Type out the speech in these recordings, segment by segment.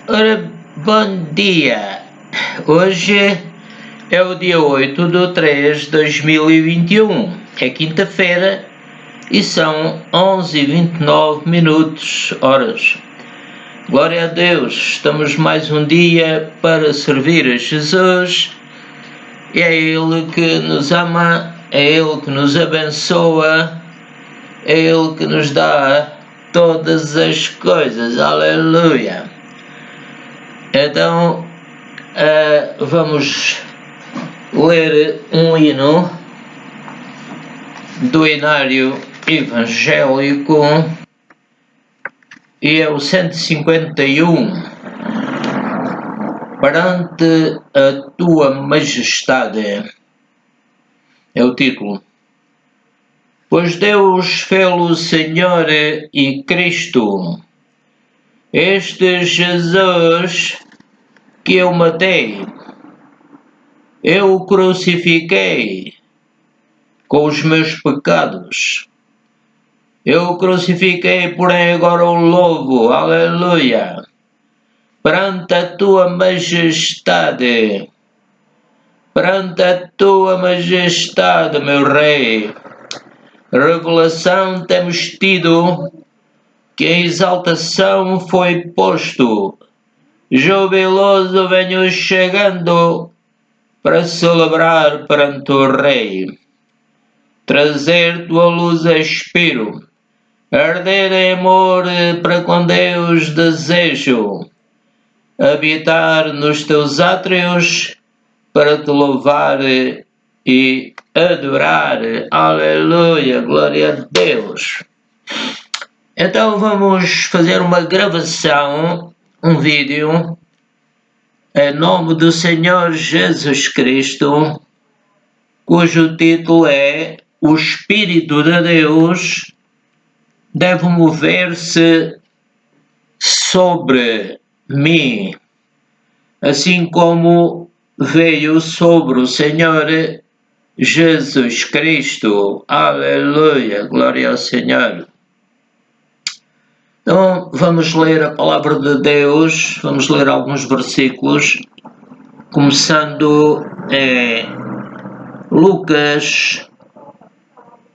Ora, bom dia! Hoje é o dia 8/3/2021, é quinta-feira e são 11h29 horas. Glória a Deus, estamos mais um dia para servir a Jesus. É Ele que nos ama, é Ele que nos abençoa, é Ele que nos dá todas as coisas. Aleluia! Então, vamos ler um hino do Hinário Evangélico e é o 151. Perante a tua majestade é o título. Pois Deus fê-lo Senhor e Cristo, este Jesus que eu matei, eu o crucifiquei com os meus pecados. Eu o crucifiquei, porém agora o louvo, aleluia, perante a tua majestade, meu Rei. Revelação temos tido que a exaltação foi posto. Jubiloso venho chegando para celebrar perante o Rei. Trazer tua luz expiro, arder em amor para com Deus desejo, habitar nos teus átrios para te louvar e adorar. Aleluia, glória a Deus. Então vamos fazer uma gravação, um vídeo, em nome do Senhor Jesus Cristo, cujo título é O Espírito de Deus deve mover-se sobre mim, assim como veio sobre o Senhor Jesus Cristo. Aleluia, glória ao Senhor. Então vamos ler a palavra de Deus, vamos ler alguns versículos, começando Lucas,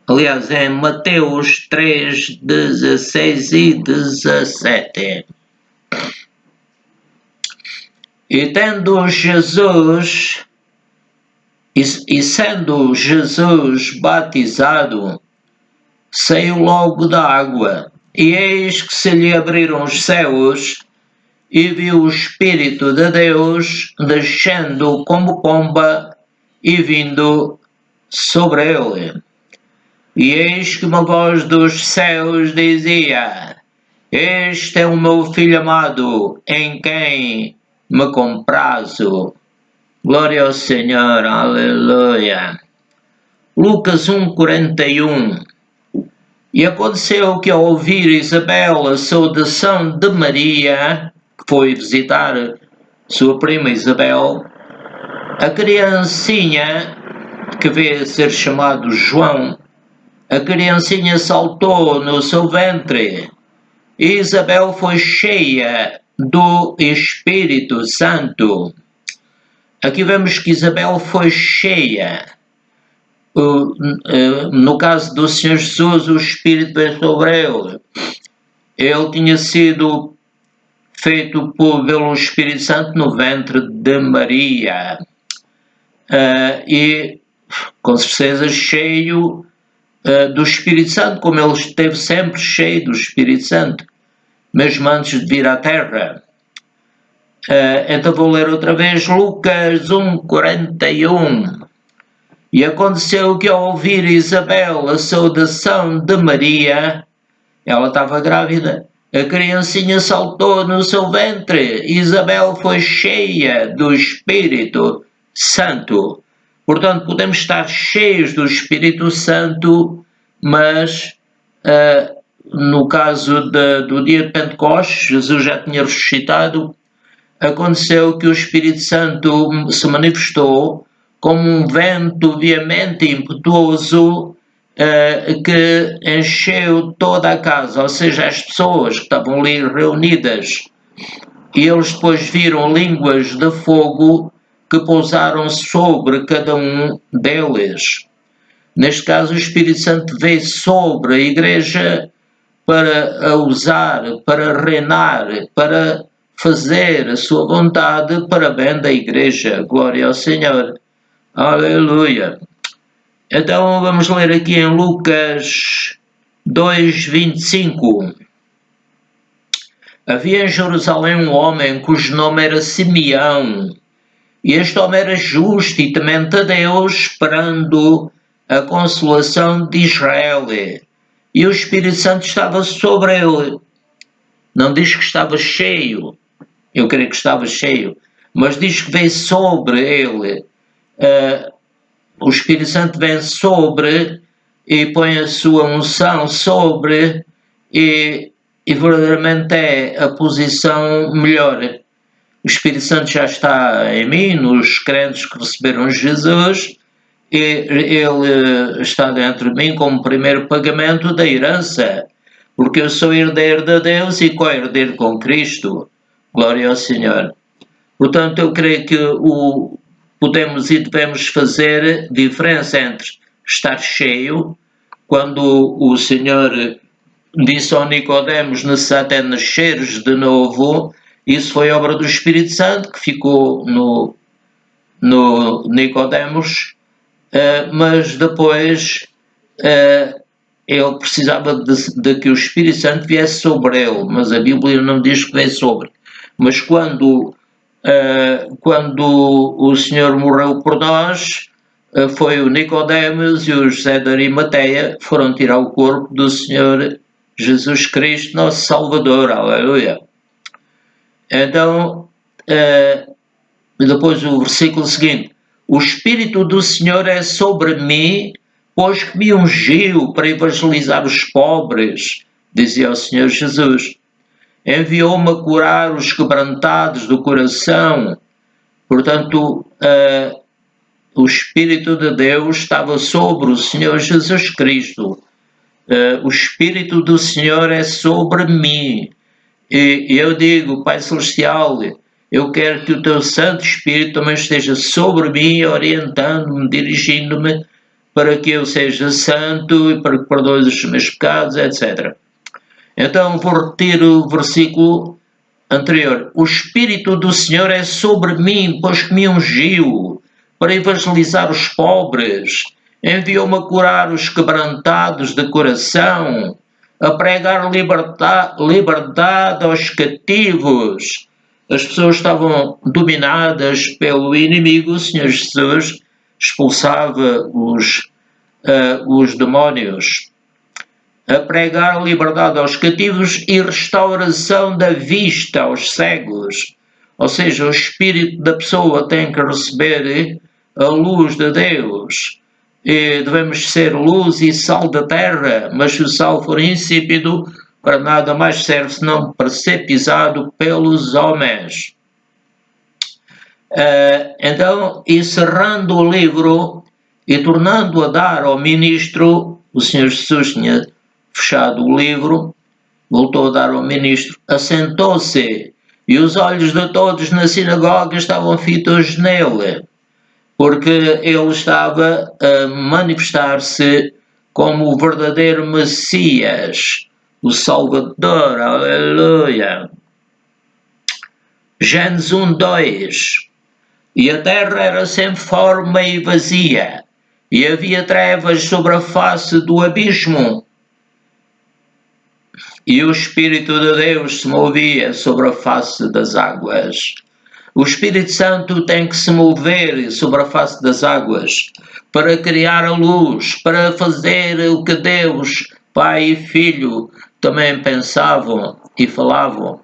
aliás em Mateus 3, 16 e 17. E sendo Jesus batizado, saiu logo da água, e eis que se lhe abriram os céus, e viu o Espírito de Deus descendo como pomba e vindo sobre ele. E eis que uma voz dos céus dizia: Este é o meu Filho amado, em quem me comprazo. Glória ao Senhor, aleluia. Lucas 1:41. E aconteceu que ao ouvir Isabel a saudação de Maria, que foi visitar sua prima Isabel, a criancinha, que veio a ser chamado João, a criancinha saltou no seu ventre, e Isabel foi cheia do Espírito Santo. Aqui vemos que Isabel foi cheia. No caso do Senhor Jesus, o Espírito veio sobre ele. Ele tinha sido feito pelo Espírito Santo no ventre de Maria. E com certeza cheio do Espírito Santo, como ele esteve sempre cheio do Espírito Santo, mesmo antes de vir à Terra. Então vou ler outra vez Lucas 1:41. E aconteceu que ao ouvir Isabel a saudação de Maria, ela estava grávida, a criancinha saltou no seu ventre, Isabel foi cheia do Espírito Santo. Portanto, podemos estar cheios do Espírito Santo, mas no caso do dia de Pentecostes, Jesus já tinha ressuscitado, aconteceu que o Espírito Santo se manifestou como um vento veemente e impetuoso que encheu toda a casa, ou seja, as pessoas que estavam ali reunidas e eles depois viram línguas de fogo que pousaram sobre cada um deles. Neste caso, o Espírito Santo veio sobre a Igreja para a usar, para reinar, para fazer a sua vontade para bem da Igreja. Glória ao Senhor. Aleluia. Então vamos ler aqui em Lucas 2:25. Havia em Jerusalém um homem cujo nome era Simeão, e este homem era justo e temente a Deus, esperando a consolação de Israel. E o Espírito Santo estava sobre ele. Não diz que estava cheio, eu creio que estava cheio, mas diz que veio sobre ele. O Espírito Santo vem sobre e põe a sua unção sobre, e verdadeiramente é a posição melhor. O Espírito Santo já está em mim, nos crentes que receberam Jesus, e ele está dentro de mim como primeiro pagamento da herança, porque eu sou herdeiro de Deus e co-herdeiro com Cristo. Glória ao Senhor. Portanto, eu creio que podemos e devemos fazer diferença entre estar cheio, quando o Senhor disse ao Nicodemos: necessário é nasceres de novo. Isso foi obra do Espírito Santo que ficou no Nicodemos, mas depois ele precisava de que o Espírito Santo viesse sobre ele, mas a Bíblia não diz que veio sobre. Mas quando o Senhor morreu por nós, foi o Nicodemos e o José de Arimateia foram tirar o corpo do Senhor Jesus Cristo, nosso Salvador. Aleluia. Então, depois o versículo seguinte: o Espírito do Senhor é sobre mim, pois que me ungiu para evangelizar os pobres, dizia o Senhor Jesus. Enviou-me a curar os quebrantados do coração. Portanto, o Espírito de Deus estava sobre o Senhor Jesus Cristo. O Espírito do Senhor é sobre mim. E eu digo: Pai Celestial, eu quero que o teu Santo Espírito também esteja sobre mim, orientando-me, dirigindo-me, para que eu seja santo e para que perdoe os meus pecados, etc. Então vou repetir o versículo anterior. O Espírito do Senhor é sobre mim, pois que me ungiu para evangelizar os pobres, enviou-me a curar os quebrantados de coração, a pregar liberdade aos cativos. As pessoas estavam dominadas pelo inimigo. O Senhor Jesus expulsava os demónios. A pregar liberdade aos cativos e restauração da vista aos cegos. Ou seja, o espírito da pessoa tem que receber a luz de Deus. E devemos ser luz e sal da terra, mas se o sal for insípido, para nada mais serve senão para ser pisado pelos homens. Então, encerrando o livro e tornando a dar ao ministro, o Senhor Jesus tinha fechado o livro, voltou a dar ao ministro, assentou-se, e os olhos de todos na sinagoga estavam fitos nele, porque ele estava a manifestar-se como o verdadeiro Messias, o Salvador. Aleluia. Gênesis 1:2. E a terra era sem forma e vazia, e havia trevas sobre a face do abismo, e o Espírito de Deus se movia sobre a face das águas. O Espírito Santo tem que se mover sobre a face das águas para criar a luz, para fazer o que Deus, Pai e Filho, também pensavam e falavam.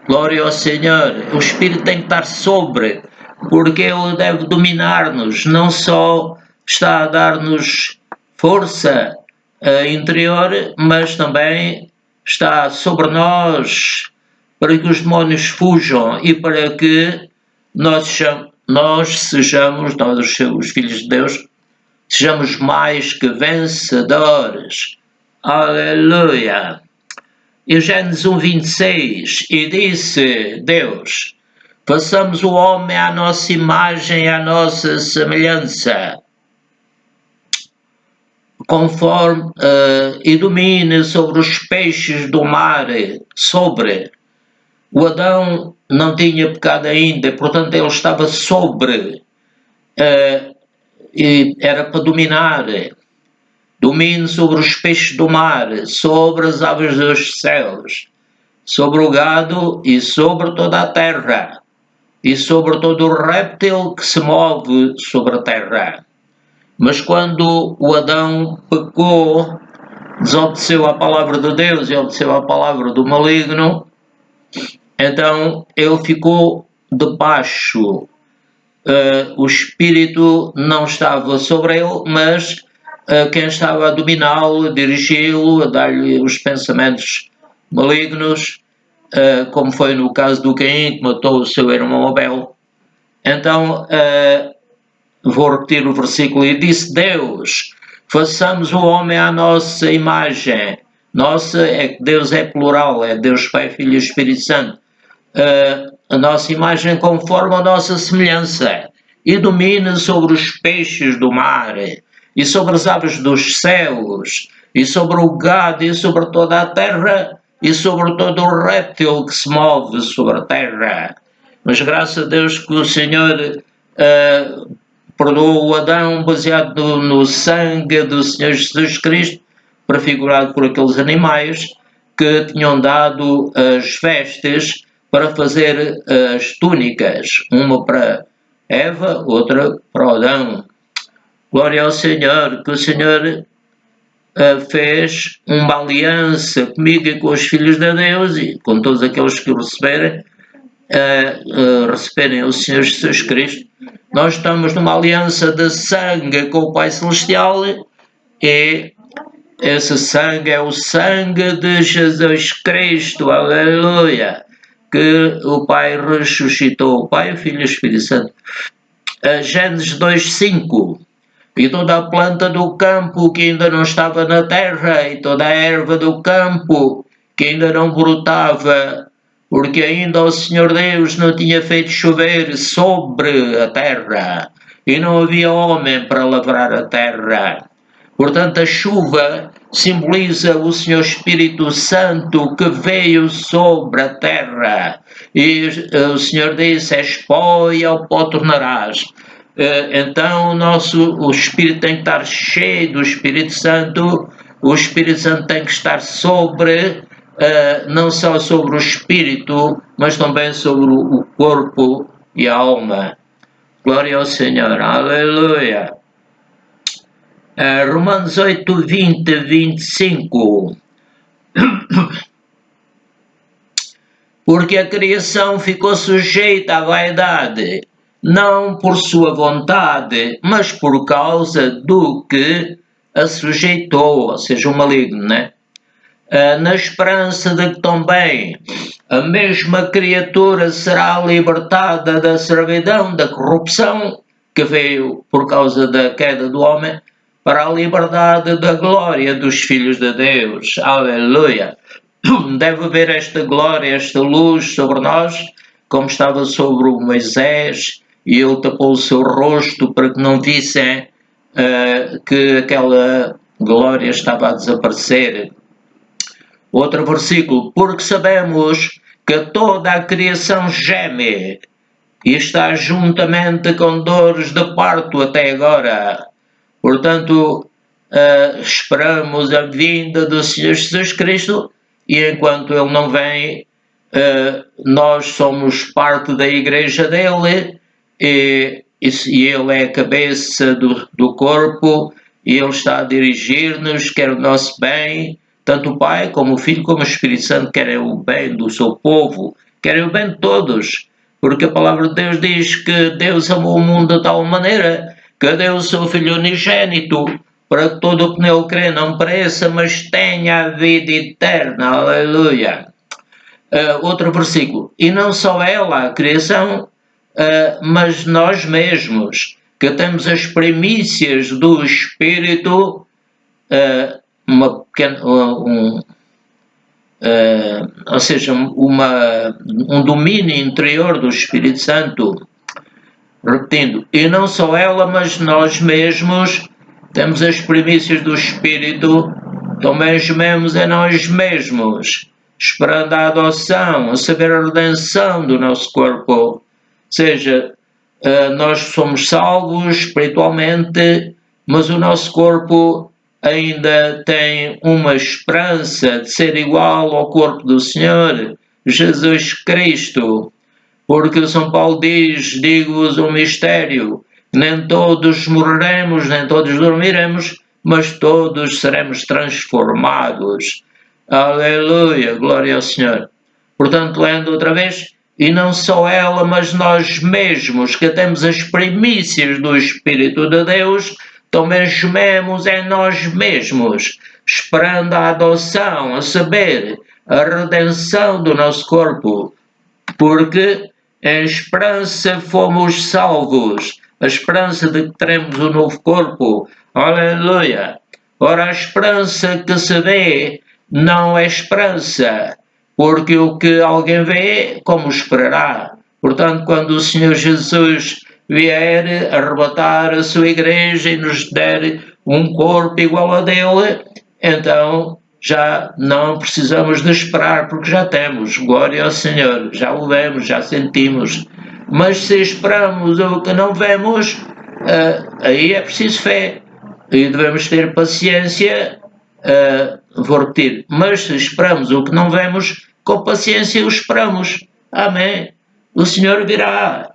Glória ao Senhor. O Espírito tem que estar sobre, porque Ele deve dominar-nos, não só está a dar-nos força interior, mas também está sobre nós para que os demónios fujam e para que nós sejamos, os filhos de Deus, sejamos mais que vencedores. Aleluia! E Gênesis 1:26, e disse Deus, façamos o homem à nossa imagem, à nossa semelhança, conforme e domine sobre os peixes do mar, o Adão não tinha pecado ainda, portanto ele estava sobre, e era para dominar, domine sobre os peixes do mar, sobre as aves dos céus, sobre o gado e sobre toda a terra, e sobre todo o réptil que se move sobre a terra. Mas quando o Adão pecou, desobedeceu à palavra de Deus e obedeceu à palavra do maligno, então ele ficou debaixo. O espírito não estava sobre ele, mas quem estava a dominá-lo, a dirigi-lo, a dar-lhe os pensamentos malignos, como foi no caso do Caim, que matou o seu irmão Abel. Então, vou repetir o versículo, e disse Deus, façamos o homem à nossa imagem. Nossa é que Deus é plural, é Deus Pai, Filho e Espírito Santo. A nossa imagem conforme a nossa semelhança, e domina sobre os peixes do mar, e sobre as aves dos céus, e sobre o gado, e sobre toda a terra, e sobre todo o réptil que se move sobre a terra. Mas graças a Deus que o Senhor perdoou o Adão baseado no sangue do Senhor Jesus Cristo, prefigurado por aqueles animais que tinham dado as vestes para fazer as túnicas, uma para Eva, outra para Adão. Glória ao Senhor, que o Senhor fez uma aliança comigo e com os filhos de Deus e com todos aqueles que o receberem, receberem o Senhor Jesus Cristo. Nós estamos numa aliança de sangue com o Pai Celestial e esse sangue é o sangue de Jesus Cristo, aleluia, que o Pai ressuscitou, o Pai, o Filho e o Espírito Santo. Gênesis 2:5, e toda a planta do campo que ainda não estava na terra, e toda a erva do campo que ainda não brotava, porque ainda o Senhor Deus não tinha feito chover sobre a terra, e não havia homem para lavrar a terra. Portanto, a chuva simboliza o Senhor Espírito Santo que veio sobre a terra. E o Senhor disse, és pó e ao pó tornarás. Então o Espírito tem que estar cheio do Espírito Santo. O Espírito Santo tem que estar sobre, não só sobre o Espírito, mas também sobre o corpo e a alma. Glória ao Senhor, aleluia. Romanos 8, 20, 25. Porque a criação ficou sujeita à vaidade, não por sua vontade, mas por causa do que a sujeitou, ou seja, o maligno, né? Na esperança de que também a mesma criatura será libertada da servidão, da corrupção, que veio por causa da queda do homem, para a liberdade da glória dos filhos de Deus. Aleluia! Deve haver esta glória, esta luz sobre nós, como estava sobre o Moisés, e ele tapou o seu rosto para que não vissem que aquela glória estava a desaparecer. Outro versículo, porque sabemos que toda a criação geme e está juntamente com dores de parto até agora. Portanto, esperamos a vinda do Senhor Jesus Cristo e enquanto Ele não vem, nós somos parte da igreja dele e Ele é a cabeça do corpo e Ele está a dirigir-nos, quer o nosso bem, tanto o Pai como o Filho como o Espírito Santo querem o bem do seu povo, querem o bem de todos, porque a palavra de Deus diz que Deus amou o mundo de tal maneira que deu o seu Filho unigênito, para que todo o que nele crê não pereça, mas tenha a vida eterna. Aleluia. Outro versículo. E não só ela, a criação, mas nós mesmos, que temos as primícias do Espírito, ou seja, um domínio interior do Espírito Santo. Repetindo, e não só ela, mas nós mesmos temos as primícias do Espírito, também gememos em nós mesmos, esperando a adoção, a saber a redenção do nosso corpo. Ou seja, nós somos salvos espiritualmente, mas o nosso corpo ainda tem uma esperança de ser igual ao corpo do Senhor, Jesus Cristo. Porque São Paulo diz, digo-vos um mistério, nem todos morreremos, nem todos dormiremos, mas todos seremos transformados. Aleluia, glória ao Senhor. Portanto, lendo outra vez, e não só ela, mas nós mesmos, que temos as primícias do Espírito de Deus, também gememos em nós mesmos, esperando a adoção, a saber, a redenção do nosso corpo, porque em esperança fomos salvos, a esperança de que teremos um novo corpo. Aleluia! Ora, a esperança que se vê não é esperança, porque o que alguém vê, como esperará? Portanto, quando o Senhor Jesus vier arrebatar a sua igreja e nos der um corpo igual a dele, então já não precisamos de esperar, porque já temos, glória ao Senhor, já o vemos, já sentimos. Mas se esperamos o que não vemos, aí é preciso fé, e devemos ter paciência, vou repetir, mas se esperamos o que não vemos, com paciência o esperamos. Amém. O Senhor virá.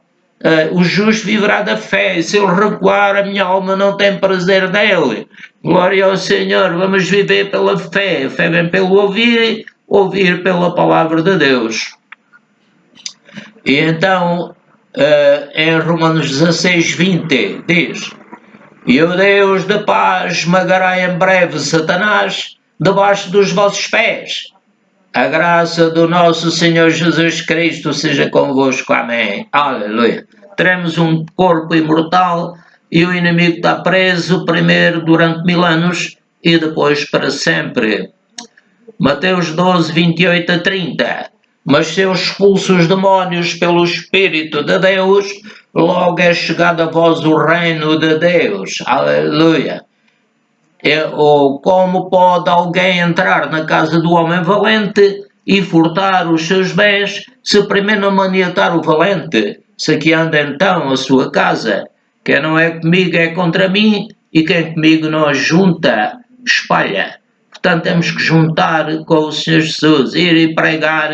O justo viverá da fé, e se ele recuar, a minha alma não tem prazer nele. Glória ao Senhor, vamos viver pela fé. Fé vem pelo ouvir, ouvir pela palavra de Deus. E então, em Romanos 16, 20, diz: e o Deus da paz esmagará em breve Satanás debaixo dos vossos pés. A graça do nosso Senhor Jesus Cristo seja convosco. Amém. Aleluia. Teremos um corpo imortal e o inimigo está preso primeiro durante 1000 anos e depois para sempre. Mateus 12, 28 a 30. Mas se eu expulso os demónios pelo Espírito de Deus, logo é chegado a vós o reino de Deus. Aleluia. Ou como pode alguém entrar na casa do homem valente e furtar os seus bens, se primeiro não maniatar o valente? Se aqui anda então a sua casa, quem não é comigo é contra mim, e quem comigo não ajunta, espalha. Portanto, temos que juntar com o Senhor Jesus, ir e pregar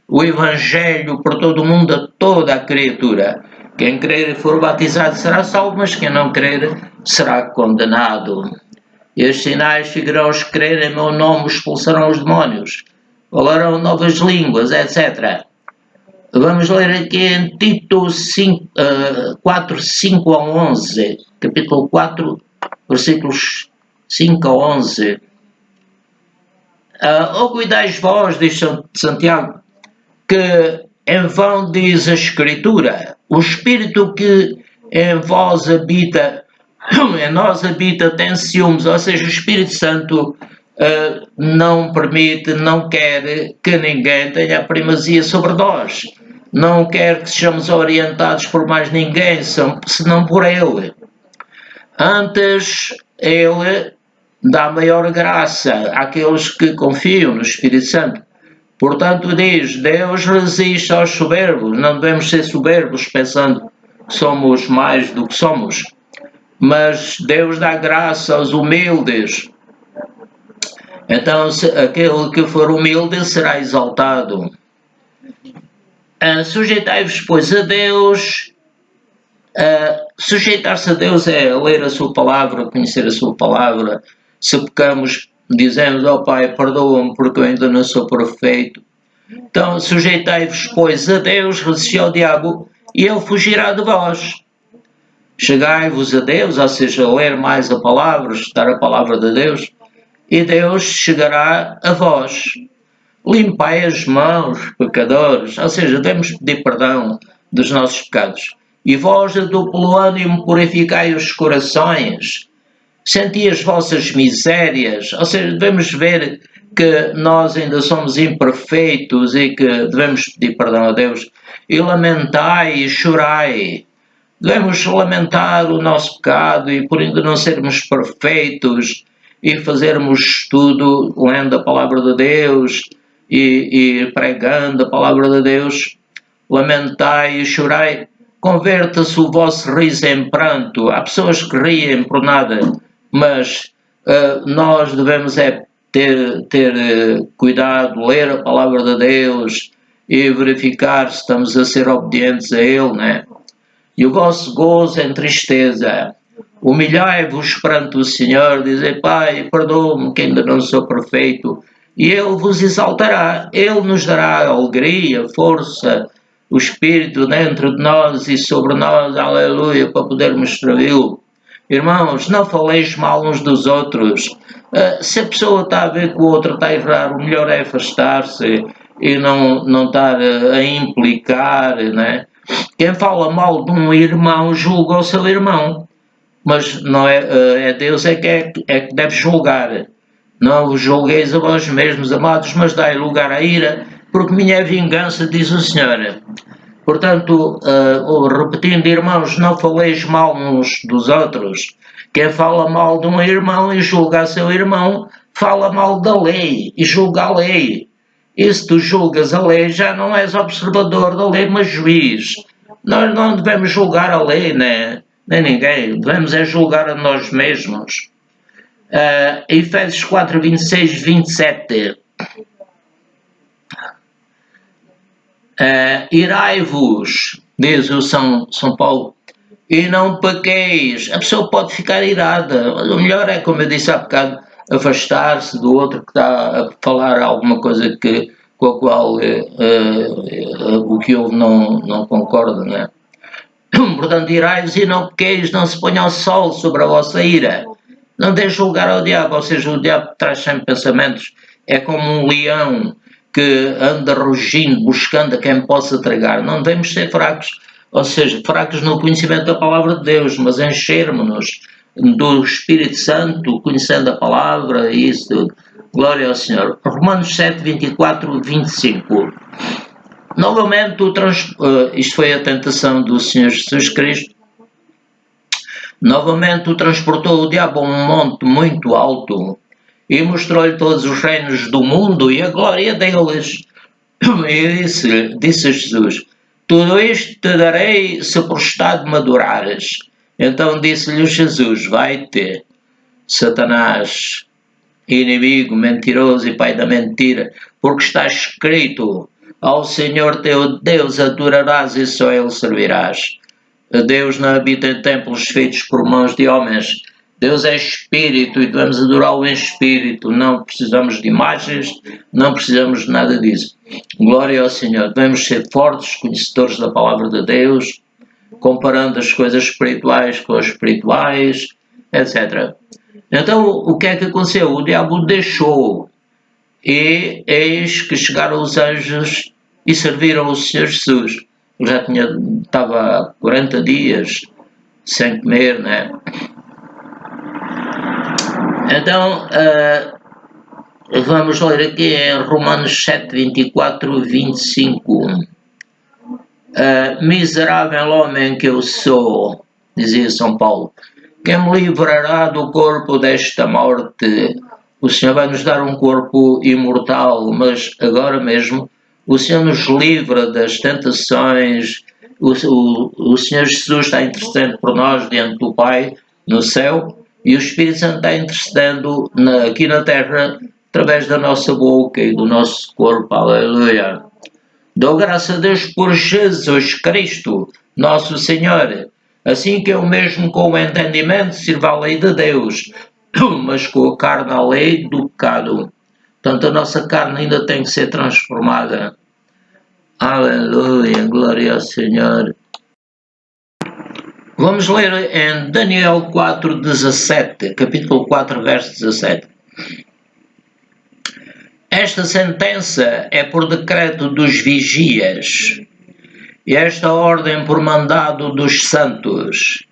o Evangelho por todo o mundo, a toda a criatura. Quem crer e for batizado será salvo, mas quem não crer será condenado. E os sinais seguirão os que crerem em meu nome, expulsarão os demónios, falarão novas línguas, etc. Vamos ler aqui em Tito 4, 5 a 11, capítulo 4, versículos 5 a 11. Cuidais vós, diz Santiago, que em vão diz a Escritura, o Espírito que em vós habita, em nós habita, tem ciúmes, ou seja, o Espírito Santo não permite, não quer que ninguém tenha a primazia sobre nós, não quer que sejamos orientados por mais ninguém, senão por Ele. Antes, Ele dá maior graça àqueles que confiam no Espírito Santo. Portanto, diz, Deus resiste aos soberbos, não devemos ser soberbos pensando que somos mais do que somos, mas Deus dá graça aos humildes. Então, aquele que for humilde será exaltado. Sujeitai-vos, pois, a Deus. Sujeitar-se a Deus é ler a sua palavra, conhecer a sua palavra. Se pecamos, dizemos, Pai, perdoa-me porque eu ainda não sou perfeito. Então, sujeitai-vos, pois, a Deus, resisti ao diabo e ele fugirá de vós. Chegai-vos a Deus, ou seja, ler mais a palavra, estudar a palavra de Deus, e Deus chegará a vós. Limpai as mãos, pecadores, ou seja, devemos pedir perdão dos nossos pecados. E vós, de duplo ânimo, purificai os corações. Senti as vossas misérias, ou seja, devemos ver que nós ainda somos imperfeitos e que devemos pedir perdão a Deus, e lamentai e chorai. Devemos lamentar o nosso pecado e por ainda não sermos perfeitos e fazermos tudo lendo a palavra de Deus e pregando a palavra de Deus. Lamentai e chorai. Converta-se o vosso riso em pranto. Há pessoas que riem por nada, mas nós devemos ter cuidado, ler a palavra de Deus e verificar se estamos a ser obedientes a Ele, né? E o vosso gozo em tristeza. Humilhai-vos perante o Senhor, dizei, Pai, perdoa-me que ainda não sou perfeito, e Ele vos exaltará, Ele nos dará alegria, força, o Espírito dentro de nós e sobre nós, aleluia, para podermos servi-lo. Irmãos, não faleis mal uns dos outros. Se a pessoa está a ver que o outro está a errar, o melhor é afastar-se e não estar a implicar, né? Quem fala mal de um irmão julga o seu irmão, mas não é Deus é que deve julgar. Não vos julgueis a vós mesmos, amados, mas dai lugar à ira, porque minha é vingança, diz o Senhor. Portanto, repetindo, irmãos, não faleis mal uns dos outros. Quem fala mal de um irmão e julga a seu irmão, fala mal da lei e julga a lei. E se tu julgas a lei, já não és observador da lei, mas juiz. Nós não devemos julgar a lei, nem ninguém. Devemos é julgar a nós mesmos. Efésios 4, 26, 27. Irai-vos, diz o São Paulo, e não pequeis. A pessoa pode ficar irada, mas o melhor é, como eu disse há bocado, afastar-se do outro que está a falar alguma coisa com a qual o que ouve não concorda, né? Portanto, irai-vos e não pequeis, não se ponha o sol sobre a vossa ira. Não deixe lugar ao diabo, ou seja, o diabo traz sempre pensamentos, é como um leão que anda rugindo, buscando a quem possa tragar. Não devemos ser fracos, ou seja, fracos no conhecimento da palavra de Deus, mas enchermos-nos do Espírito Santo, conhecendo a palavra e isso tudo. Glória ao Senhor. Romanos 7, 24, 25. Novamente, isto foi a tentação do Senhor Jesus Cristo. Novamente o transportou o diabo a um monte muito alto e mostrou-lhe todos os reinos do mundo e a glória deles. E disse a Jesus, tudo isto te darei se por estado me adorares. Então disse-lhe Jesus, vai-te, Satanás, inimigo, mentiroso e pai da mentira, porque está escrito, ao Senhor teu Deus adorarás e só Ele servirás. Deus não habita em templos feitos por mãos de homens. Deus é Espírito e devemos adorá-lo em Espírito. Não precisamos de imagens, não precisamos de nada disso. Glória ao Senhor. Devemos ser fortes, conhecedores da palavra de Deus, comparando as coisas espirituais com as espirituais, etc. Então, o que é que aconteceu? O diabo deixou e eis que chegaram os anjos e serviram o Senhor Jesus. Já estava há 40 dias sem comer, né? Então, vamos ler aqui em Romanos 7, 24, 25. Miserável homem que eu sou, dizia São Paulo, quem me livrará do corpo desta morte? O Senhor vai nos dar um corpo imortal, mas agora mesmo o Senhor nos livra das tentações, o Senhor Jesus está intercedendo por nós diante do Pai no céu e o Espírito Santo está intercedendo aqui na terra através da nossa boca e do nosso corpo, aleluia. Dou graças a Deus por Jesus Cristo, nosso Senhor, assim que eu mesmo com o entendimento sirva a lei de Deus, mas com a carne a lei do pecado. Portanto, a nossa carne ainda tem que ser transformada. Aleluia, glória ao Senhor. Vamos ler em Daniel 4, 17, capítulo 4, verso 17. Esta sentença é por decreto dos vigias, e esta ordem por mandado dos santos,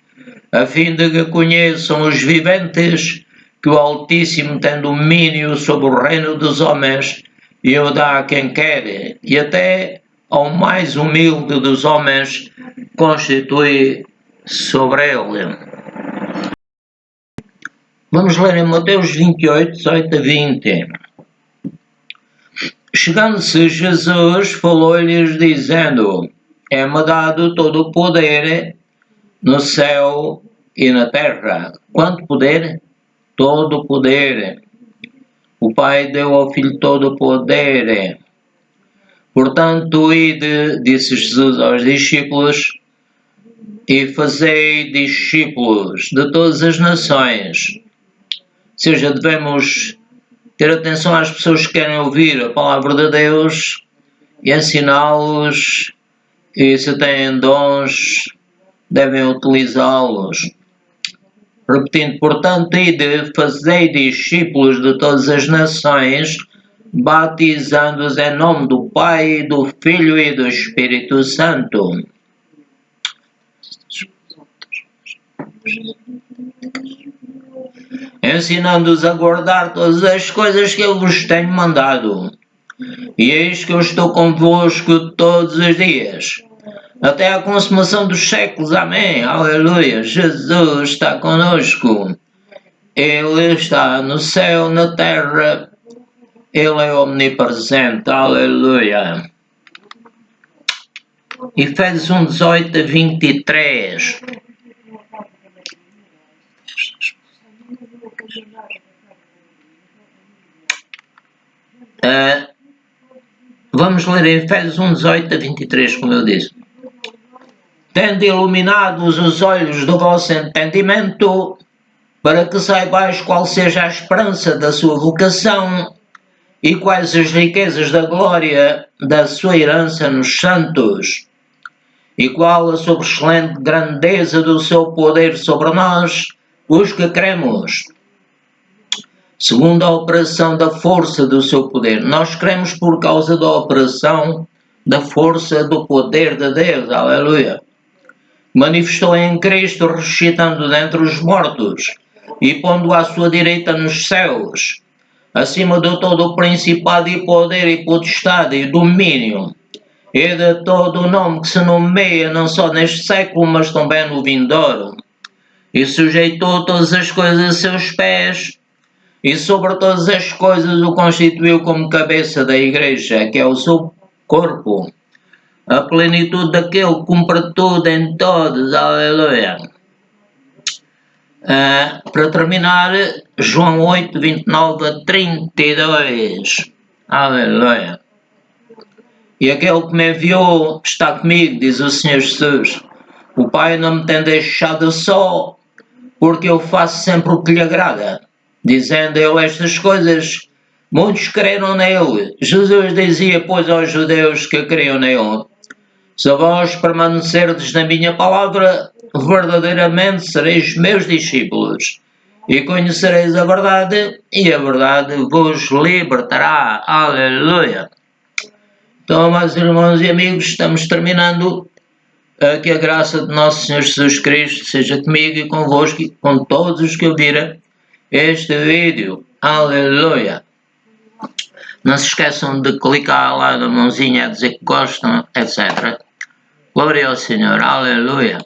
a fim de que conheçam os viventes que o Altíssimo tem domínio sobre o reino dos homens e o dá a quem quer, e até ao mais humilde dos homens constitui sobre ele. Vamos ler em Mateus 28, 18 a 20. Chegando-se Jesus, falou-lhes dizendo: É-me dado todo o poder no céu e na terra. Quanto poder? Todo o poder. O Pai deu ao Filho todo o poder. Portanto, ide, disse Jesus aos discípulos, e fazei discípulos de todas as nações. Ou seja, devemos ter atenção às pessoas que querem ouvir a palavra de Deus e ensiná-los, e se têm dons, devem utilizá-los. Repetindo, portanto, ide, fazei discípulos de todas as nações, batizando-os em nome do Pai, do Filho e do Espírito Santo. Ensinando-os a guardar todas as coisas que eu vos tenho mandado. E eis que eu estou convosco todos os dias, até a consumação dos séculos. Amém. Aleluia. Jesus está conosco. Ele está no céu, na terra. Ele é omnipresente. Aleluia. Efésios 1, 18 a 23. Vamos ler em Efésios 1, 18 a 23, como eu disse. Tende iluminados os olhos do vosso entendimento, para que saibais qual seja a esperança da sua vocação e quais as riquezas da glória da sua herança nos santos, e qual a sobreexcelente grandeza do seu poder sobre nós, os que cremos, segundo a operação da força do seu poder. Nós cremos por causa da operação da força do poder de Deus. Aleluia. Manifestou em Cristo, ressuscitando dentre os mortos e pondo à sua direita nos céus, acima de todo o principado e poder e potestade e domínio, e de todo o nome que se nomeia não só neste século, mas também no vindouro. E sujeitou todas as coisas a seus pés, e sobre todas as coisas o constituiu como cabeça da Igreja, que é o seu corpo, a plenitude daquele que cumpre tudo em todos. Aleluia. Para terminar, João 8, 29 a 32. Aleluia. E aquele que me enviou está comigo, diz o Senhor Jesus. O Pai não me tem deixado só, porque eu faço sempre o que lhe agrada. Dizendo ele estas coisas, muitos creram nele. Jesus dizia, pois, aos judeus que criam nele: se vós permanecerdes na minha palavra, verdadeiramente sereis meus discípulos, e conhecereis a verdade, e a verdade vos libertará. Aleluia. Então, meus irmãos e amigos, estamos terminando. Que a graça de nosso Senhor Jesus Cristo seja comigo e convosco e com todos os que ouviram este vídeo. Aleluia. Não se esqueçam de clicar lá na mãozinha a dizer que gostam, etc. Glória ao Senhor. Aleluia.